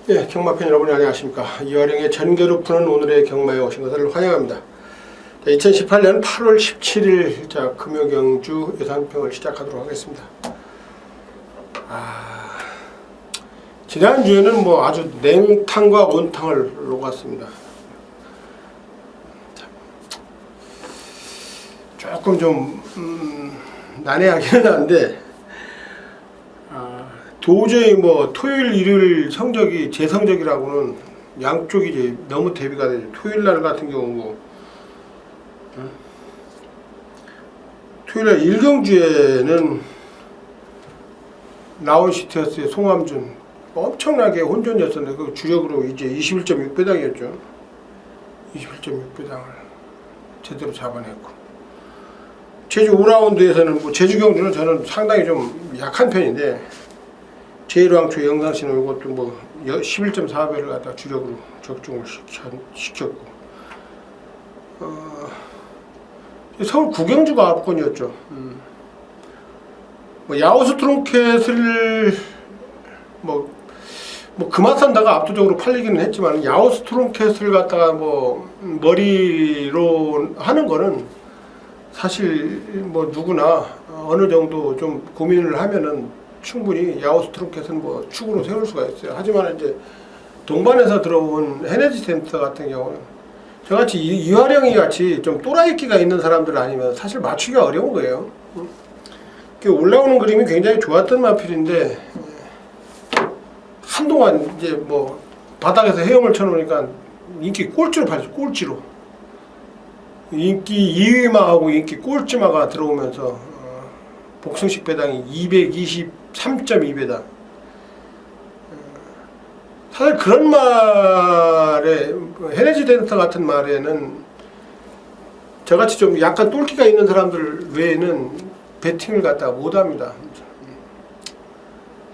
예, 경마팬 여러분 안녕하십니까. 이화령의 전개로 푸는 오늘의 경마에 오신 것을 환영합니다. 2018년 8월 17일 자 금요경주 예상평을 시작하도록 하겠습니다. 지난주에는 뭐 아주 냉탕과 온탕을 녹았습니다. 조금 좀 난해하기는 한데 도저히 뭐 토요일 일요일 성적이 제 성적이라고는 양쪽이 이제 너무 대비가 되죠. 토요일 날 같은 경우 뭐 토요일 날 일경주에는 라온시티어스의 송함준 엄청나게 혼전이었었는데 그 주력으로 이제 21.6배당이었죠. 21.6배당을 제대로 잡아냈고, 제주 5라운드에서는 뭐 제주 경주는 저는 상당히 좀 약한 편인데 제1왕초 영상신호 이것도 뭐 11.4배를 갖다 주력으로 적중을 시켰고, 서울 구경주가 압권이었죠. 뭐 야오스 트론켓을 뭐 금화산다가 압도적으로 팔리기는 했지만 야오스 트론켓을 갖다가 뭐 머리로 하는 거는 사실 뭐 누구나 어느 정도 좀 고민을 하면은 충분히 야오스 트론켓은 뭐 축으로 세울 수가 있어요. 하지만 이제 동반해서 들어온 헤네지 센터 같은 경우는 저같이 이화령이 같이 좀 또라이끼가 있는 사람들 아니면 사실 맞추기가 어려운 거예요. 올라오는 그림이 굉장히 좋았던 마필인데 한동안 이제 뭐 바닥에서 헤엄을 쳐놓으니까 인기 꼴찌로 팔죠. 꼴찌로 인기 2위마하고 인기 꼴찌마가 들어오면서 복승식 배당이 223.2배당. 사실 그런 말에 헤네지 센터 같은 말에는 저같이 좀 약간 똘끼가 있는 사람들 외에는 배팅을 갖다가 못합니다.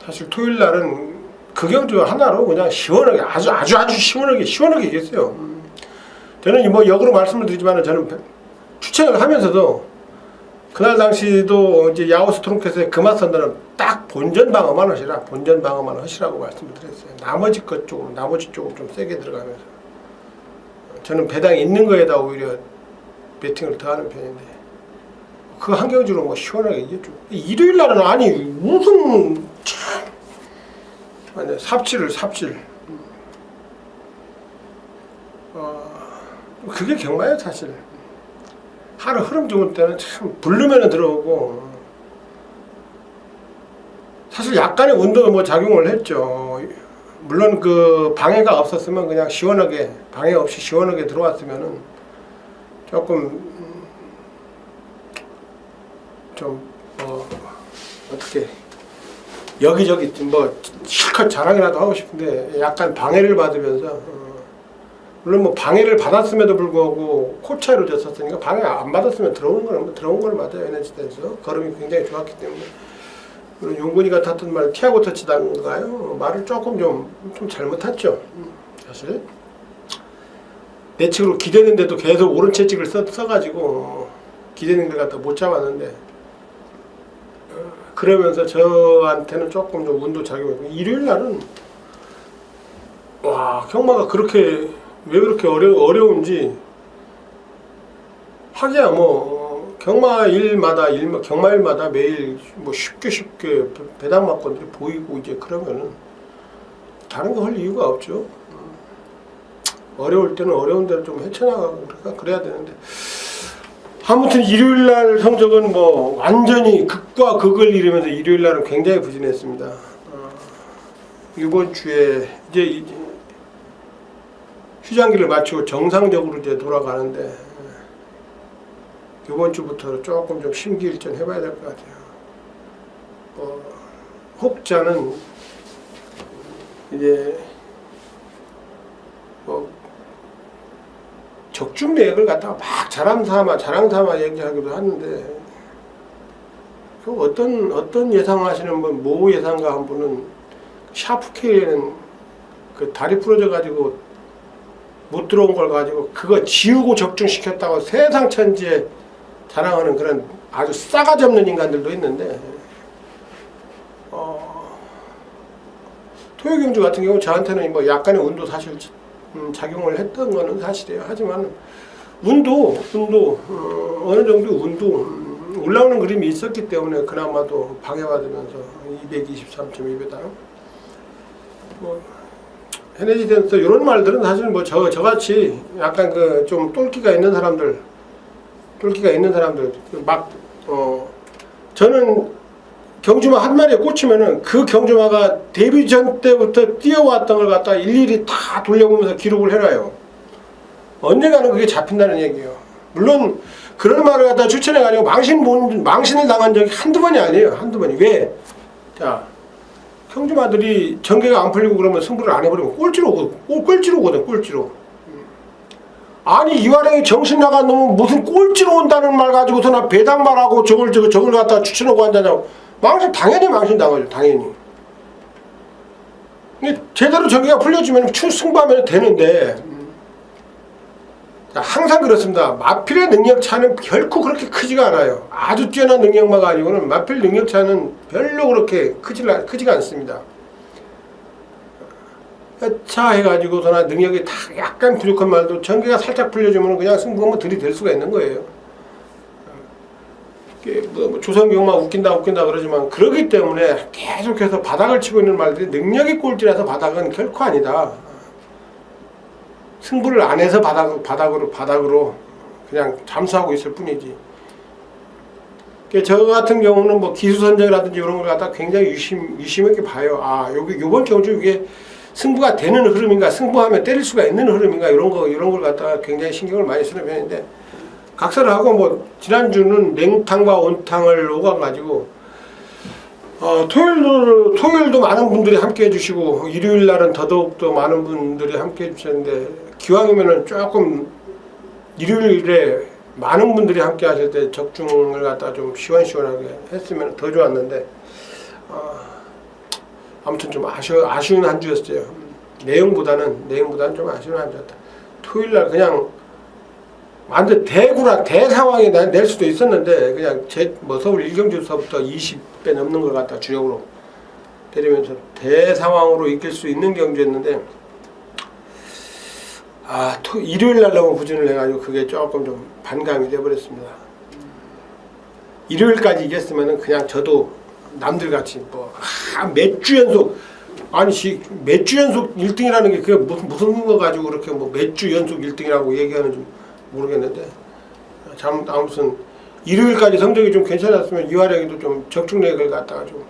사실 토요일 날은 그 경주 하나로 그냥 시원하게 아주 시원하게 이겼어요. 저는 뭐 역으로 말씀을 드리지만 저는 추천을 하면서도 그날 당시도 이제 야오스 트론켓의 금화선들은 딱 본전 방어만 하시라고 말씀을 드렸어요. 나머지 쪽으로 좀 세게 들어가면서 저는 배당이 있는 거에다 오히려 배팅을 더 하는 편인데 그 한 경주로 뭐 시원하게 이겼죠. 일요일 날은 아니 무슨 참 삽질 그게 경마예요. 사실 하루 흐름 좋은 때는 참 부르면은 들어오고, 사실 약간의 운동은 뭐 작용을 했죠. 물론 그 방해가 없었으면 그냥 시원하게 방해 없이 시원하게 들어왔으면은 조금 좀 어떻게 여기저기 뭐 실컷 자랑이라도 하고 싶은데 약간 방해를 받으면서 물론 뭐 방해를 받았음에도 불구하고 코차로 졌었으니까 방해 안 받았으면 들어온 거는 맞아요. NH에서 걸음이 굉장히 좋았기 때문에. 물론 용근이가 탔던 말 티아고 터치단가요? 말을 조금 좀 잘못했죠. 사실 내측으로 기대는데도 계속 오른 채찍을 써가지고 기대는 걸 갖다 못 잡았는데 그러면서 저한테는 조금 좀 운도 작용했고, 일요일 날은 와 경마가 그렇게 왜 그렇게 어려운지 하기야 뭐 경마일마다 매일 뭐 쉽게 배당 막건들이 보이고 이제 그러면은 다른 거 할 이유가 없죠. 어려울 때는 어려운 대로 좀 헤쳐나가고 그래야 되는데, 아무튼 일요일 날 성적은 뭐 완전히 극과 극을 이루면서 일요일 날은 굉장히 부진했습니다. 이번 주에 이제 휴장기를 마치고 정상적으로 이제 돌아가는데 이번 주부터 조금 좀 심기일전 해봐야 될 것 같아요. 혹자는 이제 적중 내역을 갖다가 막 자랑 삼아 얘기하기도 하는데, 그 어떤 예상하시는 분, 모 예상가 한 분은 샤프케에는 그 다리 부러져 가지고 못 들어온 걸 가지고 그거 지우고 적중시켰다고 세상 천지에 자랑하는 그런 아주 싸가지 없는 인간들도 있는데, 토요 경주 같은 경우 저한테는 뭐 약간의 운도 사실 작용을 했던 거는 사실이에요. 하지만 운도 어느 정도 운도 올라오는 그림이 있었기 때문에 그나마도 방해받으면서 223.2배당 뭐 해내지면서 이런 말들은 사실 뭐 저같이 약간 그 좀 똘끼가 있는 사람들 막 저는 경주마 한 마리에 꽂히면은 그 경주마가 데뷔 전 때부터 뛰어왔던 걸 갖다 일일이 다 돌려보면서 기록을 해놔요. 언젠가는 그게 잡힌다는 얘기예요. 물론 그런 말을 갖다 추천해가지고 망신을 당한 적이 한두 번이 아니에요. 한두 번이. 왜? 자, 경주마들이 전개가 안 풀리고 그러면 승부를 안 해버리면 꼴찌로 오거든. 꼴찌로. 아니 이화령이 정신 나간 놈은 무슨 꼴찌로 온다는 말 가지고서 나 배당말하고 저걸 갖다 추천하고 한다냐고. 당연히 망신 당하죠. 당연히. 근데 제대로 전개가 풀려주면 승부하면 되는데 항상 그렇습니다. 마필의 능력 차는 결코 그렇게 크지가 않아요. 아주 뛰어난 능력만 가지고는 마필 능력 차는 별로 그렇게 크지가 않습니다. 차 해가지고서나 능력이 다 약간 부족한 말도 전개가 살짝 풀려주면 그냥 승부하면 들이댈 수가 있는 거예요. 뭐 조선경마 웃긴다 그러지만 그러기 때문에 계속해서 바닥을 치고 있는 말들이 능력이 꼴찌라서 바닥은 결코 아니다. 승부를 안 해서 바닥으로 그냥 잠수하고 있을 뿐이지. 저 같은 경우는 뭐 기수 선정이라든지 이런 걸 갖다 굉장히 유심하게 봐요. 아, 요번 경주 이게 승부가 되는 흐름인가, 승부하면 때릴 수가 있는 흐름인가 이런 걸 갖다가 굉장히 신경을 많이 쓰는 편인데 각설을 하고 뭐 지난주는 냉탕과 온탕을 녹아가지고 토요일도 많은 분들이 함께 해주시고 일요일 날은 더더욱더 많은 분들이 함께 해주셨는데 기왕이면은 조금 일요일에 많은 분들이 함께 하실 때 적중을 갖다 좀 시원시원하게 했으면 더 좋았는데 아무튼 좀 아쉬운 한 주였어요. 내용보다는 좀 아쉬운 한 주였다. 토요일 날 그냥 완전 대상황이 낼 수도 있었는데 그냥 뭐 서울 1경주서부터 20배 넘는 걸 갖다 주력으로 때리면서 대상황으로 이길 수 있는 경주였는데 일요일 날 너무 부진을 해가지고 그게 조금 좀 반감이 돼버렸습니다. 일요일까지 이겼으면은 그냥 저도 남들같이 뭐 몇 주 연속 몇 주 연속 1등이라는 게 그게 무슨 거 가지고 그렇게 뭐 몇 주 연속 1등이라고 얘기하는지 모르겠는데 아무튼 일요일까지 성적이 좀 괜찮았으면 이화령이도 좀 적중력을 갖다가 좀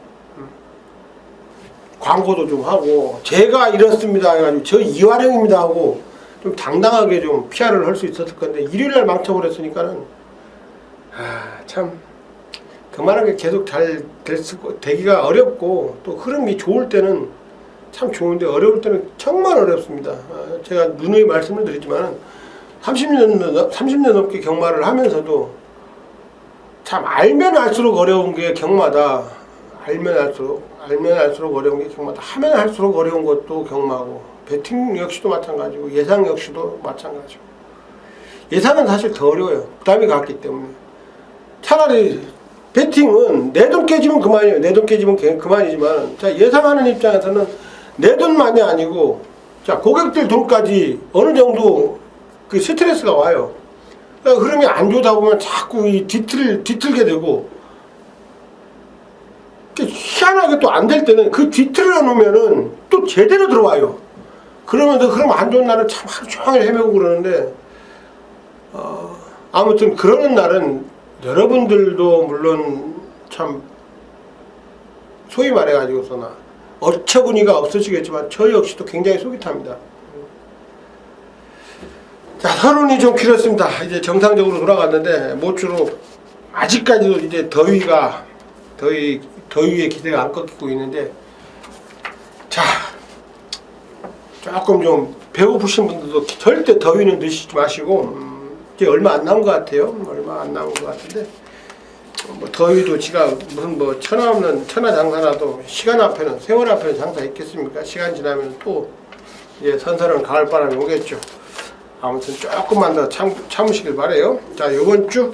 광고도 좀 하고 제가 이렇습니다 해가지고 저 이화령입니다 하고 좀 당당하게 좀 PR을 할 수 있었을 건데 일요일날 망쳐버렸으니까는 참 그만하게 계속 잘 되기가 어렵고 또 흐름이 좋을 때는 참 좋은데 어려울 때는 정말 어렵습니다. 제가 누누이 말씀을 드리지만 30년 넘게 경마를 하면서도 참 알면 알수록 어려운 게 경마다. 알면 알수록 어려운 게 경마다. 하면 할수록 어려운 것도 경마고 배팅 역시도 마찬가지고 예상 역시도 마찬가지고 예상은 사실 더 어려워요. 부담이 갔기 때문에. 차라리 배팅은 내 돈 깨지면 그만이에요. 내 돈 깨지면 그만이지만 자 예상하는 입장에서는 내 돈만이 아니고 자 고객들 돈까지 어느 정도 그 스트레스가 와요. 그러니까 흐름이 안 좋다 보면 자꾸 이 뒤틀게 되고 희한하게 또 안 될 때는 그 뒤틀어 놓으면은 또 제대로 들어와요. 그러면서 흐름 안 좋은 날은 참 하루 종일 헤매고 그러는데 아무튼 그러는 날은 여러분들도 물론 참 소위 말해가지고서나 어처구니가 없으시겠지만 저 역시도 굉장히 속이 탑니다. 자, 서론이 좀 길었습니다. 이제 정상적으로 돌아갔는데 모쪼록 아직까지도 이제 더위에 기대가 안 꺾이고 있는데 자 조금 좀 배고프신 분들도 절대 더위는 드시지 마시고 이제 얼마 안 남은 것 같아요. 얼마 안 남은 것 같은데 뭐 더위도 지가 무슨 뭐 천하장사라도 시간 앞에는 세월 앞에는 장사 있겠습니까? 시간 지나면 또 이제 선선한 가을바람이 오겠죠. 아무튼 조금만 더 참으시길 바래요. 자 이번 주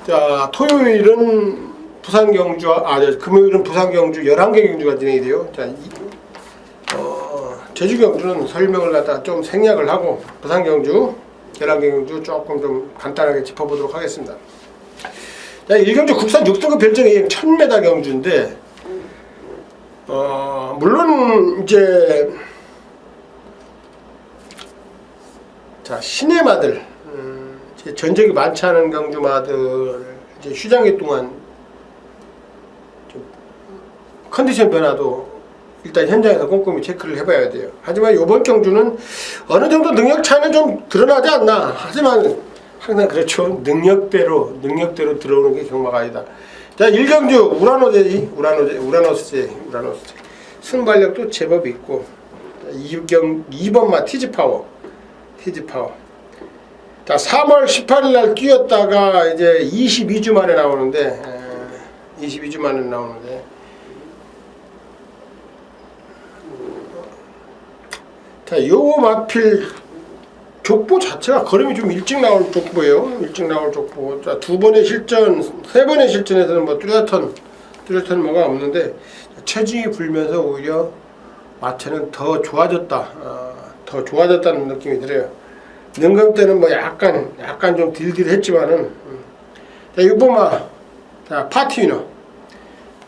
자 토요일은 부산 경주 금요일은 부산 경주 11개 경주가 진행이 돼요. 자 제주 경주는 설명을 갖다 좀 생략을 하고 부산 경주, 계란 경주 조금 좀 간단하게 짚어보도록 하겠습니다. 자, 1경주 국산 6등급 별정이 1000m 경주인데 물론 이제 자, 시내마들 전적이 많지 않은 경주마들 이제 휴장기 동안 좀 컨디션 변화도 일단 현장에서 꼼꼼히 체크를 해봐야 돼요. 하지만 이번 경주는 어느 정도 능력 차이는 좀 드러나지 않나. 하지만 항상 그렇죠. 능력대로 들어오는 게 경마가 아니다. 자, 1경주 우라노스제 순발력도 제법 있고 2번마 티즈파워. 자, 3월 18일 날 뛰었다가 이제 22주 만에 나오는데 자, 요 마필 족보 자체가 걸음이 좀 일찍 나올 족보예요. 자, 2번의 실전, 3번의 실전에서는 뭐 뚜렷한 뭐가 없는데 체중이 불면서 오히려 마체는 더 좋아졌다는 느낌이 들어요. 능감 때는 뭐 약간 좀 딜딜했지만은 자, 6번마 자, 파티위너.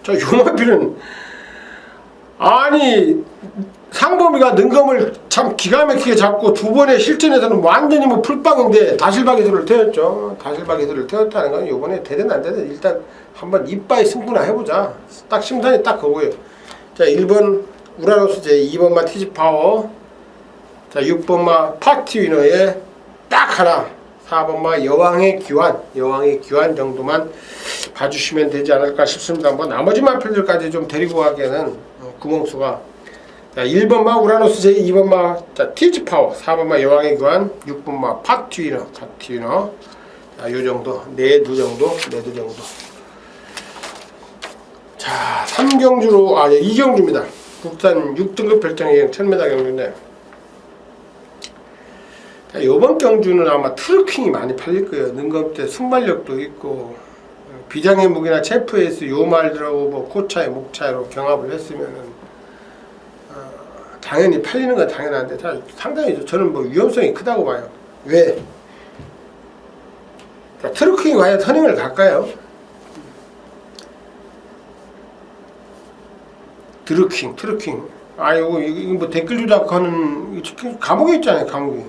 자, 요 마필은 아니 상범이가 능검을 참 기가 막히게 잡고 2번의 실전에서는 완전히 뭐 풀빵인데 다실바기술을 태웠죠. 다실바기술을 태웠다는 건 이번에 되든 안 되든 일단 한번 이빠이 승부나 해보자. 딱 심산이 딱 그거예요. 자, 1번 우라노스제, 2번마 티즈파워, 자, 6번마 파티위너에 딱 하나, 4번마 여왕의 귀환 정도만 봐주시면 되지 않을까 싶습니다. 뭐 나머지 마필들까지 좀 데리고 가기에는 구멍수가 자, 1번마 우라노스 제 2번마 자, 티즈파워, 4번마 여왕의 귀환, 6번마 파티위너. 자, 요 정도, 네두 정도. 자, 3경주로 2경주입니다. 국산 6등급 별정의 1000m 경주인데 자, 요번 경주는 아마 트루킹이 많이 팔릴 거예요. 능검대 순발력도 있고 비장의 무기나 체프에이스 요 말들하고 뭐 코차이 목차이로 경합을 했으면은 당연히 팔리는 건 당연한데 상당히 저는 뭐 위험성이 크다고 봐요. 왜? 자, 트루킹이 과연 선행을 갈까요? 트루킹. 이거 뭐 댓글 조작하는 감옥에 있잖아요, 감옥에.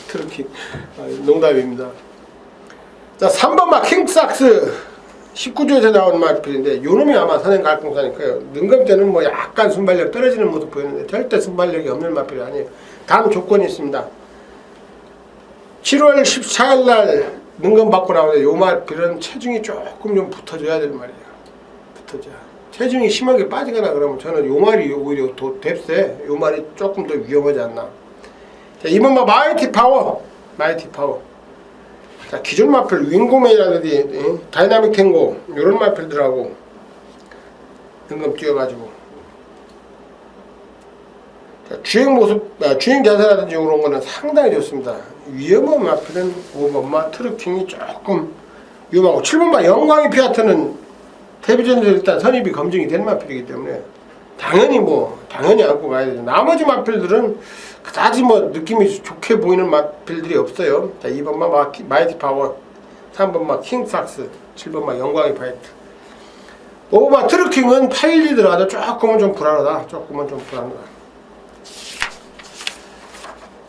트루킹. 농담입니다. 자, 3번마 킹삭스. 19조에서 나오는 마필인데 요놈이 아마 선행 갈 공사니까요. 능검 때는 뭐 약간 순발력 떨어지는 모습 보이는데 절대 순발력이 없는 마필이 아니에요. 단 조건이 있습니다. 7월 14일 날 능검 받고 나오는데 요 마필은 체중이 조금 좀 붙어줘야 될 말이에요. 체중이 심하게 빠지거나 그러면 저는 요 말이 오히려 더 뎁세. 요 말이 조금 더 위험하지 않나. 자, 이번마 마이티 파워. 자, 기존 마필 윙고맨이라든지 다이나믹 탱고 이런 마필들하고 등급 뛰어가지고 자, 주행 자세라든지 이런 거는 상당히 좋습니다. 위험한 마필은 5번마 트루킹이 조금 위험하고 7번마 영광의 피아트는 텔레비전에서 일단 선입이 검증이 된 마필이기 때문에 당연히 안고 가야 되죠. 나머지 마필들은 그다지 뭐 느낌이 좋게 보이는 마필들이 없어요. 자, 2번마 마이티 파워, 3번마 킹삭스, 7번마 영광의 파이트. 5번마 트루킹은 파일리 들어가도 조금은 좀 불안하다.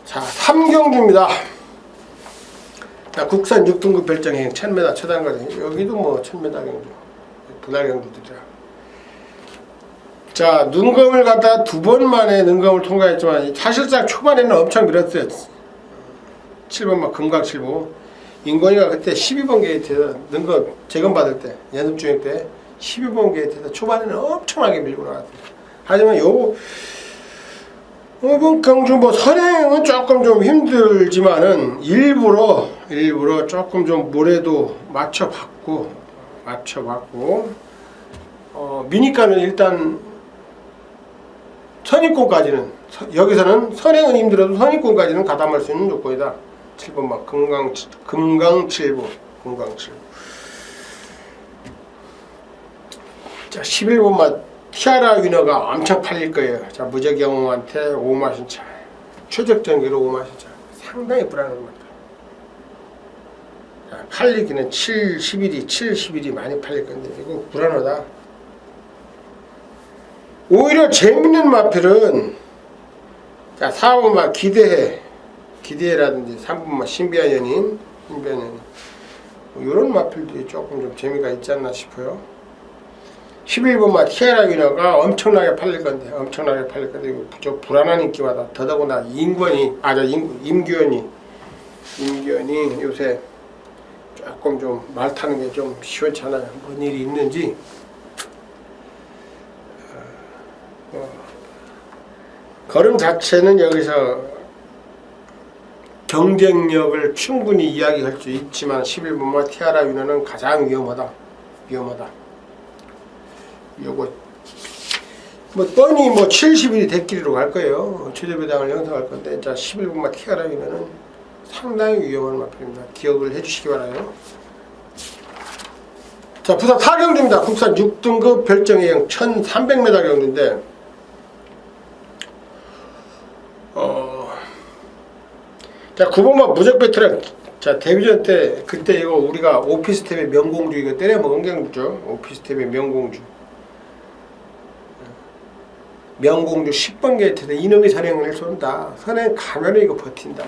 자, 3경주입니다. 자, 국산 6등급 별정행 1000m 최단거리. 여기도 뭐 1000m 경주, 분할 경주들이라. 자, 능검을 갖다 2번 만에 능검을 통과했지만 사실상 초반에는 엄청 밀었어요. 7번마 금강칠보. 인권이가 그때 12번 게이트에서 능검 재검 받을 때 연습 중일 때 12번 게이트에서 초반에는 엄청나게 밀고 나왔어요. 하지만 이번 경주 뭐 선행은 조금 좀 힘들지만은 일부러 조금 좀 모래도 맞춰봤고 미니카는 일단 선입권까지는 여기서는 선행은 힘들어도 선입권까지는 가담할 수 있는 조건이다. 7번마 금강칠보. 자, 11번마 티아라 위너가 엄청 팔릴 거예요. 자, 무적영웅한테 5마신차, 최적전기로 5마신차, 상당히 불안한 것 같아요. 자, 팔리기는 7, 11이 많이 팔릴 건데 이거 불안하다. 오히려 재밌는 마필은 자, 4번마 기대해라든지 3번마 신비한 연인 이런 마필들이 조금 좀 재미가 있지 않나 싶어요. 11번마 티아라 위너가 엄청나게 팔릴 건데 이거 부쩍 불안한 인기마다. 더더구나 임규현이 요새 조금 좀 말 타는 게 좀 시원찮아요. 뭔 일이 있는지. 걸음 자체는 여기서 경쟁력을 충분히 이야기할 수 있지만 11번마 티아라 위너는 가장 위험하다. 요거 뭐 뻔히 70일이 대끼리로 갈 거예요. 최저배당을 형성할 건데, 자 11번마 티아라 위너는 상당히 위험한 마필입니다. 기억을 해주시기 바라요. 자, 부산 타경주입니다. 국산 6등급 별정예형 1300m 경주인데 자 9번마 무적배틀은 자 데뷔전 때 그때 이거 우리가 오피스텝의 명공주 이거 때려먹은 경주죠. 오피스텝의 명공주 10번 게이트에서 이놈이 선행을 쏜다. 선행 가면은 이거 버틴다.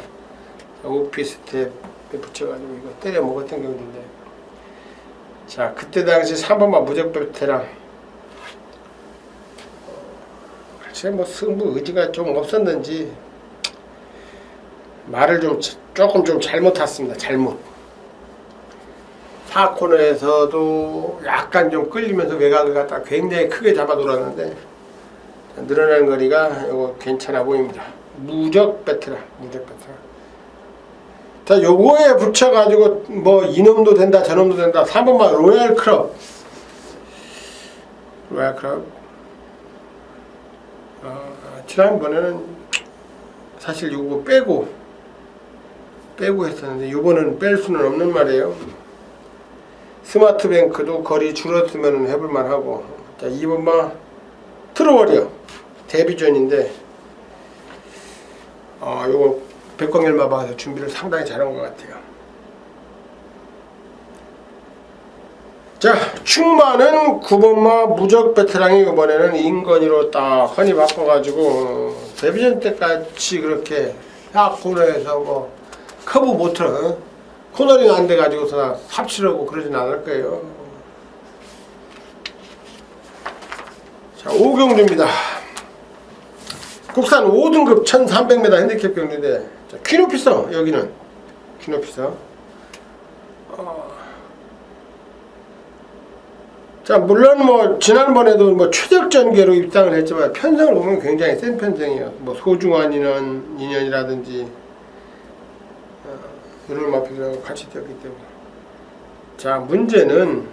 오피스텝에 붙여가지고 이거 때려먹었던 경주인데, 자 그때 당시 3번마 무적배틀랑 글쎄 뭐 승부 의지가 좀 없었는지 말을 조금 잘못 탔습니다. 잘못. 4코너에서도 약간 좀 끌리면서 외곽을 갖다 굉장히 크게 잡아 돌았는데 늘어난 거리가 이거 괜찮아 보입니다. 무적 배트라. 자, 요거에 붙여가지고 뭐 이놈도 된다 저놈도 된다. 3번마 로얄 클럽. 지난번에는 사실 요거 빼고 했었는데 요번은 뺄 수는 없는 말이에요. 스마트뱅크도 거리 줄었으면 해볼만 하고. 자 2번마 트루워리어 데뷔전인데 요거 백광열마방에서 준비를 상당히 잘한 것 같아요. 자 충만은 9번마 무적 베테랑이 이번에는 인건이로 딱 허니 바꿔가지고 데뷔전 때까지 그렇게 코너에서 뭐 커브 못 틀어 코너링 안 돼가지고서 삽질하고 그러진 않을 거예요. 자 5경주입니다. 국산 5등급 1300m 핸디캡 경주인데, 자, 퀸오피서, 여기는 퀸오피서. 자 물론 뭐 지난번에도 뭐 최적전개로 입상을 했지만 편성을 보면 굉장히 센 편성이에요. 뭐 소중한 인연이라든지 이런 마필들하고 같이 뛰었기 때문에. 자 문제는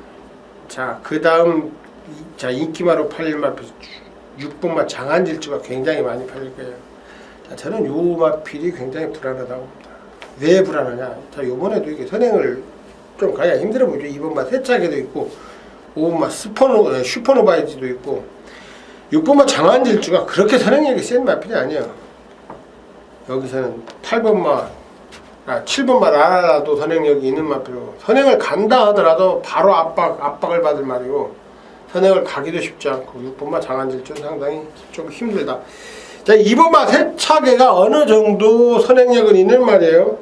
자 그 다음 자 인기마로 팔릴 마필 6번마 장안질주가 굉장히 많이 팔릴 거예요. 자, 저는 요 마필이 굉장히 불안하다고 봅니다. 왜 불안하냐? 자, 요번에도 이게 선행을 좀 가야 힘들어 보이죠. 2번마 세차게도 있고, 5번마 슈퍼노바이즈도 있고, 6번마 장안질주가 그렇게 선행력이 센 마필이 아니에요. 여기서는 7번마 라라라도 선행력이 있는 마필이고, 선행을 간다 하더라도 바로 압박을 받을 말이고, 선행을 가기도 쉽지 않고 6번마 장안질주는 상당히 좀 힘들다. 자 2번마 세차계가 어느 정도 선행력은 있는 말이에요.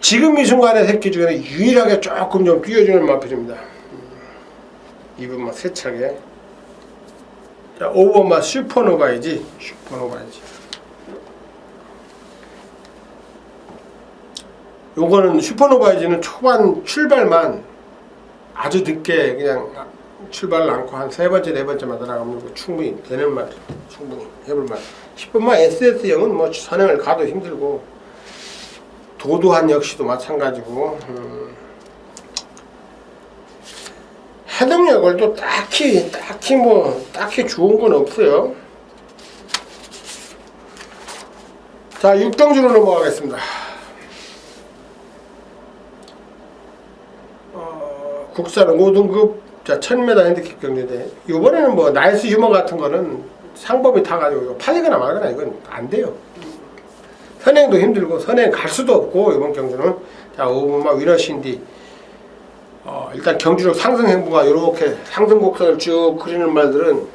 지금 이 순간의 새끼 중에는 유일하게 조금 좀 뛰어주는 마필입니다. 2번마 세차계. 자 5번마 슈퍼노바이지. 요거는 슈퍼노바이지는 초반 출발만 아주 늦게 그냥 출발을 않고 한 3번째 4번째만 들어가면 충분히 되는 말, 충분히 해볼 말. 10번마 SS형은 뭐 선행을 가도 힘들고, 도도한 역시도 마찬가지고, 해동력을 또 딱히 좋은 건 없어요. 자 6경주로 넘어가겠습니다. 국산 5등급 자, 1000m 핸디캡 경주인데 이번에는 뭐 나이스 휴머 같은 거는 상범이 타가지고 팔리거나 말거나 이건 안 돼요. 선행도 힘들고 선행 갈 수도 없고 이번 경주는. 자, 오버마 위너신디 일단 경주력 상승 행보가 이렇게 상승 곡선을 쭉 그리는 말들은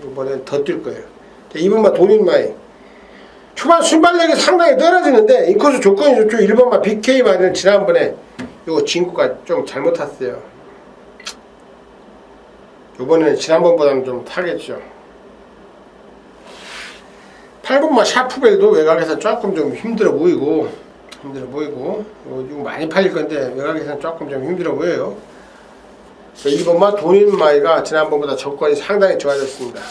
이번엔 더 뛸 거예요. 자, 2번마 돈인마이 초반 순발력이 상당히 떨어지는데 인코스 조건이 좋죠. 1번마 BK 마리는 지난번에 요거 진구가 좀 잘못 탔어요. 요번에는 지난번보다는 좀 타겠죠. 8번마 샤프벨도 외곽에서 조금 좀 힘들어 보이고 이거 많이 팔릴 건데 외곽에서는 조금 좀 힘들어 보여요. 2번마 돈인마이가 지난번보다 조건이 상당히 좋아졌습니다.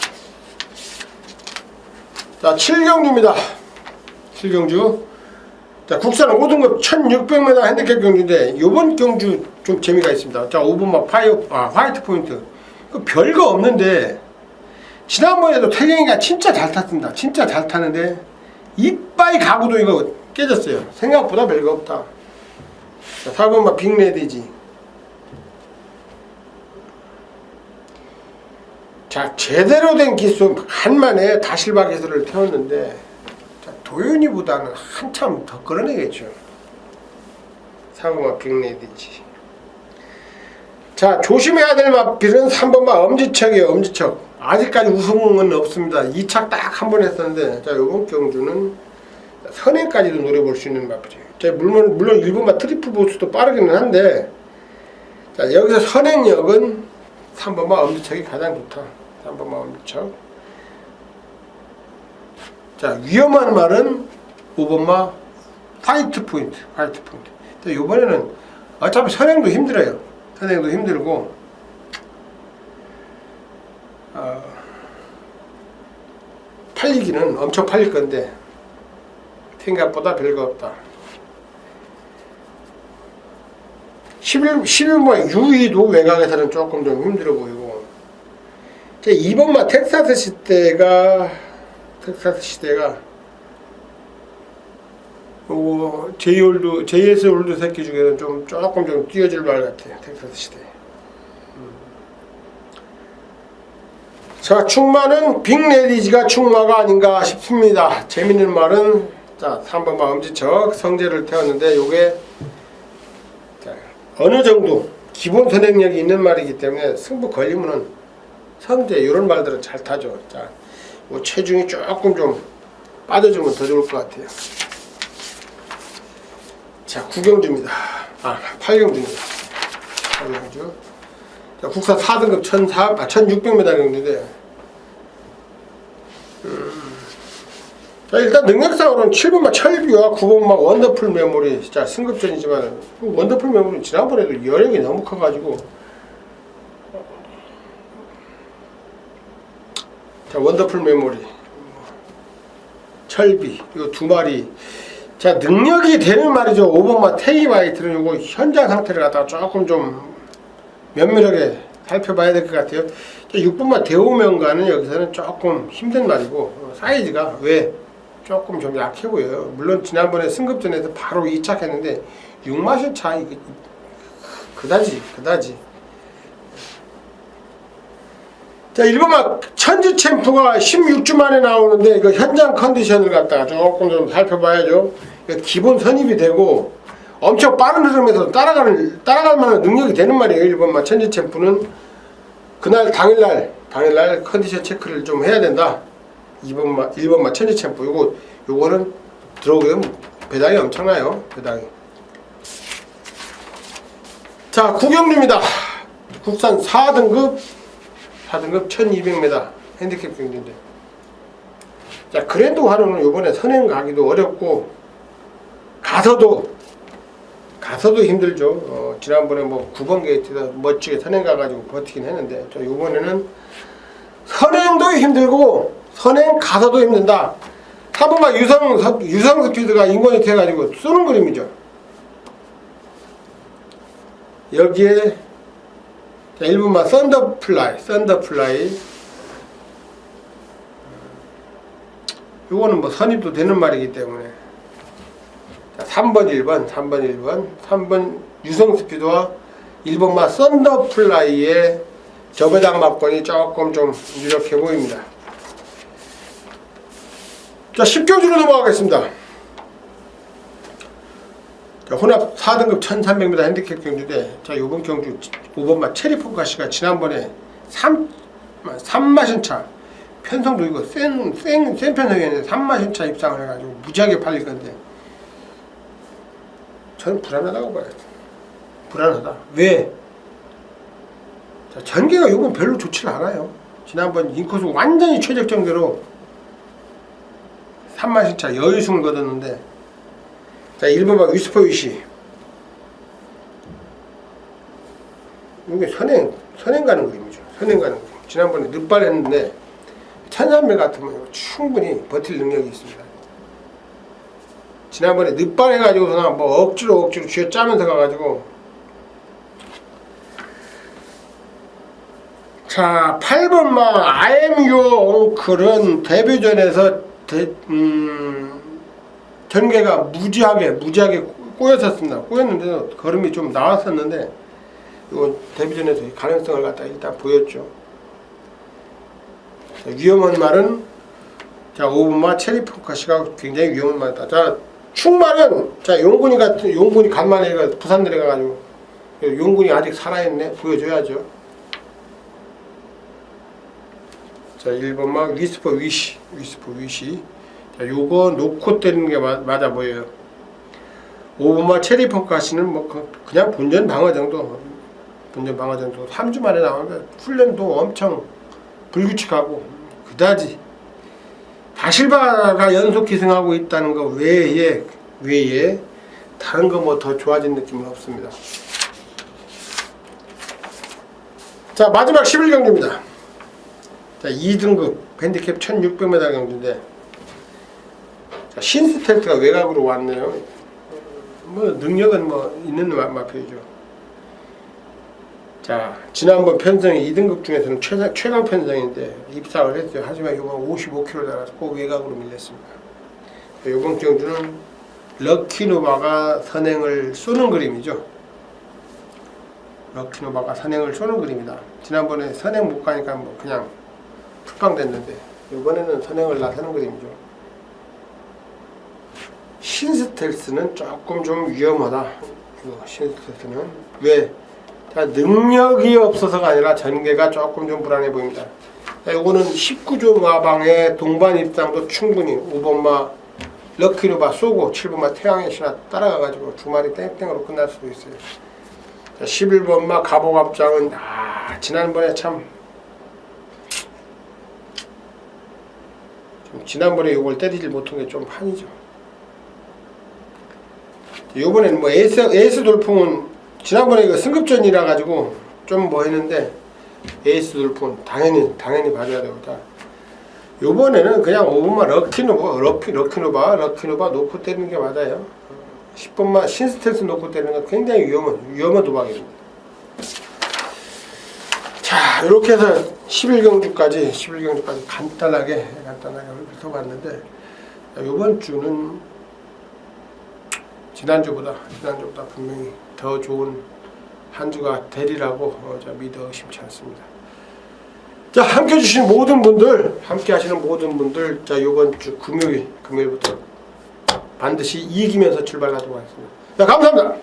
자, 7경주입니다. 7경주. 자, 국산 5등급 1600m 핸디캡 경주인데 요번 경주 좀 재미가 있습니다. 자, 5번마 화이트 포인트. 별거 없는데 지난번에도 태경이가 진짜 잘 탔습니다. 진짜 잘 타는데 이빠이 가구도 이거 깨졌어요. 생각보다 별거 없다. 자, 4번마 빅레디지. 자, 제대로 된 기수 간만에 다실바 기술을 태웠는데 자, 도윤이보다는 한참 더 끌어내겠죠. 4번마 빅레디지. 자, 조심해야 될 마필은 3번마 엄지척이에요. 엄지척. 아직까지 우승은 없습니다. 2착 딱 한 번 했었는데 자, 요번 경주는 선행까지도 노려볼 수 있는 마필이에요. 자, 물론 1번마 트리플 보스도 빠르기는 한데 자, 여기서 선행력은 3번마 엄지척이 가장 좋다. 3번마 엄지척. 자, 위험한 말은 5번마 화이트 포인트. 자, 요번에는 어차피 선행도 힘들어요. 선행도 힘들고 팔리기는 엄청 팔릴 건데 생각보다 별거 없다. 11번 유이도 외곽에서는 조금 좀 힘들어 보이고 2번마 텍사스 시대가 JS 올드 새끼 중에는 조금 좀 뛰어질 말 같아요. 텍사스 시대. 자, 충마는 빅레디지가 충마가 아닌가 싶습니다. 재밌는 말은 자, 3번마 엄지척 성재를 태웠는데 요게 자, 어느 정도 기본 선행력이 있는 말이기 때문에 승부 걸리면은 성재 이런 말들은 잘 타죠. 자, 뭐 체중이 조금 좀 빠져주면 더 좋을 것 같아요. 자, 9경주입니다. 8경주입니다. 8경주. 자, 국산 4등급 1600m 경주인데 자, 일단 능력상으로는 7번마 철비와 9번마 원더풀 메모리. 자, 승급전이지만 원더풀 메모리 지난번에도 여력이 너무 커가지고 자, 원더풀 메모리 철비 이거 두 마리. 자, 능력이 되는 말이죠. 5번마 테이바이트는 이거 현장 상태를 갖다가 조금 좀 면밀하게 살펴봐야 될 것 같아요. 6번마 대오명가는 여기서는 조금 힘든 말이고 사이즈가 왜 조금 좀 약해 보여요. 물론 지난번에 승급전에서 바로 2착 했는데 6마실 차이 그다지. 자, 1번마 천지 챔프가 16주 만에 나오는데 이거 현장 컨디션을 갖다가 조금 좀 살펴봐야죠. 기본 선입이 되고 엄청 빠른 흐름에서 따라갈 만한 능력이 되는 말이에요. 1번마 천지 챔프는 그날 당일날 컨디션 체크를 좀 해야 된다. 1번마 천지 챔프 요거는 들어오면 배당이 엄청나요. 배당이. 자, 9경주입니다. 국산 4등급 1200m 핸디캡 경주인데 자, 그랜드 화로는 요번에 선행 가기도 어렵고 가서도 힘들죠. 지난번에 뭐 9번 게이트에서 멋지게 선행 가가지고 버티긴 했는데 저 요번에는 선행도 힘들고 선행 가서도 힘든다. 3번마 유성 스피드가 인권이 해가지고 쏘는 그림이죠. 여기에 1번마 썬더플라이 요거는 뭐 선입도 되는 말이기 때문에 3번 1번 유성 스피드와 1번마 썬더플라이의 저배당 막권이 조금 좀 유력해 보입니다. 자, 10경주로 넘어가겠습니다. 자, 혼합 4등급 1300m 핸디캡 경주인데, 자, 요번 경주 5번마 체리포카시가 지난번에 3마신차 편성도 이거 센 편성이었는데 3마신차 입상을 해가지고 무지하게 팔릴 건데, 저는 불안하다고 봐요. 불안하다. 왜? 자, 전개가 요번 별로 좋지 않아요. 지난번 인코스 완전히 최적정대로 3마신차 여유승을 거뒀는데, 자, 1번막 위스퍼 위시. 이게 선행 가는 그림이죠. 선행 가는 그림. 지난번에 늦발 했는데 1300 같으면 충분히 버틸 능력이 있습니다. 지난번에 늦발 해가지고서는 뭐 억지로 쥐어 짜면서 가가지고. 자, 8번마 I'm Your Uncle은 데뷔전에서 전개가 무지하게 꼬였었습니다. 꼬였는데도 걸음이 좀 나왔었는데, 이거 데뷔전에서 가능성을 갖다 일단 보였죠. 자, 위험한 말은, 자, 5번마 체리포카시가 굉장히 위험한 말이다. 자, 충말은, 자, 용군이 간만에 부산 내려가가지고 용군이 아직 살아있네. 보여줘야죠. 자, 1번마 위스퍼 위시. 자, 요거 놓고 때리는 게 맞아 보여요. 5번마 체리포카시는 뭐 그냥 본전 방어 정도 3주 만에 나오는데, 훈련도 엄청 불규칙하고 그다지 다실바가 연속 기승하고 있다는 거 외에 다른 거 뭐 더 좋아진 느낌은 없습니다. 자, 마지막 11경주입니다. 자, 2등급 핸디캡 1600m 경주인데, 자, 신스텔트가 외곽으로 왔네요. 뭐 능력은 뭐 있는 마표이죠. 자, 지난번 편성이 2등급 중에서는 최강 편성인데 입상을 했어요. 하지만 이번 55km 달아서 꼭 외곽으로 밀렸습니다. 이번 경주는 럭키노바가 선행을 쏘는 그림이죠. 럭키노바가 선행을 쏘는 그림이다. 지난번에 선행 못 가니까 뭐 그냥 풀빵됐는데, 이번에는 선행을 나서는 그림이죠. 신스텔스는 조금 좀 위험하다. 신스텔스는 왜? 자, 능력이 없어서가 아니라 전개가 조금 좀 불안해 보입니다. 이거는 19조 마방의 동반 입상도 충분히 5번마 럭키노바 쏘고 7번마 태양의 신화 따라가가지고 주말이 땡땡으로 끝날 수도 있어요. 자, 11번마 가보갑장은 지난번에 지난번에 이걸 때리질 못한 게 좀 한이죠. 이번에는 뭐 에이스 돌풍은 지난번에 이거 승급전이라 가지고 좀 뭐 했는데, 에이스 돌풍은 당연히 봐줘야 됩니다. 요번에는 그냥 5번마 럭키노바 놓고 때리는 게 맞아요. 10번마 신스텔스 놓고 때리는 건 굉장히 위험한 도박입니다. 자, 이렇게 해서 11경주까지 간단하게 훑어봤는데, 이번 주는 지난주보다 분명히 더 좋은 한 주가 되리라고 믿어 의심치 않습니다. 자, 함께 해주신 모든 분들, 함께 하시는 모든 분들, 자, 이번 주 금요일부터 반드시 이기면서 출발하도록 하겠습니다. 자, 감사합니다.